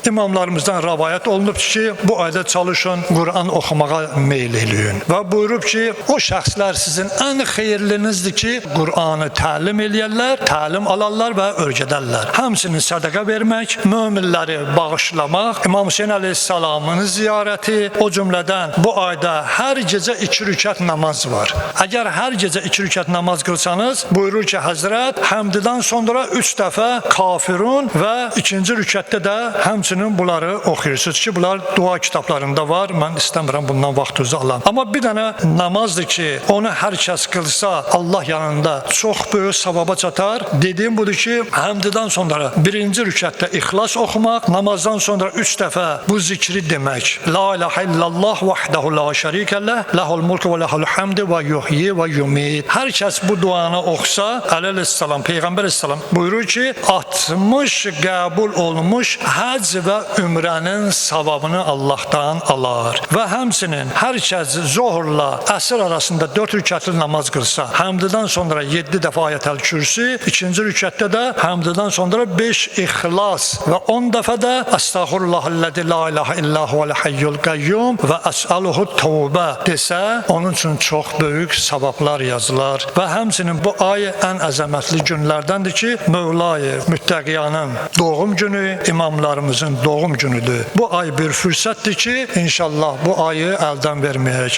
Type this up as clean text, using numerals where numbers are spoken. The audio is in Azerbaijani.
İmamlarımızdan rəvayət olunub ki, bu ayda çalışın, Quran oxumağa meyl eləyin. Və buyurub ki, o şəxslər sizin ən xeyirlinizdir ki, Quranı təlim eləyərlər, təlim alarlar və öyrədərlər. Həmçinin sədaqə vermək, möminləri bağışlamaq, İmam Hüseyin əleyhissalamın ziyarəti, o cümlədən bu ayda hər gecə 2 rükət namaz var. Əgər hər gecə 2 rükət namaz qılsanız, buyurur ki, Həzrət, həmdidən sonra 3 dəfə Kafirun və 2-ci rükətdə də həmçinin bunları oxuyursunuz ki, bunlar dua kitablarında var. Mən istəmirəm bundan vaxtınızı alam. Amma bir dənə namazdır ki, onu hər kəs qılsa Allah yanında çox böyük savaba çatar. Dediyim budur ki, həmdidən sonra 1-ci rükətdə İxlas oxumaq, namazdan sonra 3 dəfə bu zikri demək. La ilahe illallah vahdehu la şerike leh, lehul mulku ve lehul hamdu ve yuhyi ve yumit. Hər kəs bu duanı oxusa, əleyhissalam, Peyğəmbər əleyhissalam buyurur ki, 60 qəbul olmuş həc və ümrənin savabını Allahdan alar. Və həmçinin hər kəs zohrla əsr arasında 4 rükətli namaz qılsa, həmdidən sonra 7 dəfə ayətəl kürsü, 2-ci rükətdə də həmdidən sonra 5 İxlas və 10 dəfə də Əstəğfirullahəl-ləzi la ilahə illə huvəl hayyul qayyum və əs'aluhu tövbə desə, onun üçün çox böyük savablar yazılar. Və həmçinin bu ay ən əzəmətli günlərdəndir ki, Mövla-i Müttəqiyanın doğum günü, imamlarımızın doğum günüdür. Bu ay bir fürsətdir ki, inşallah bu ayı əldən verməyək.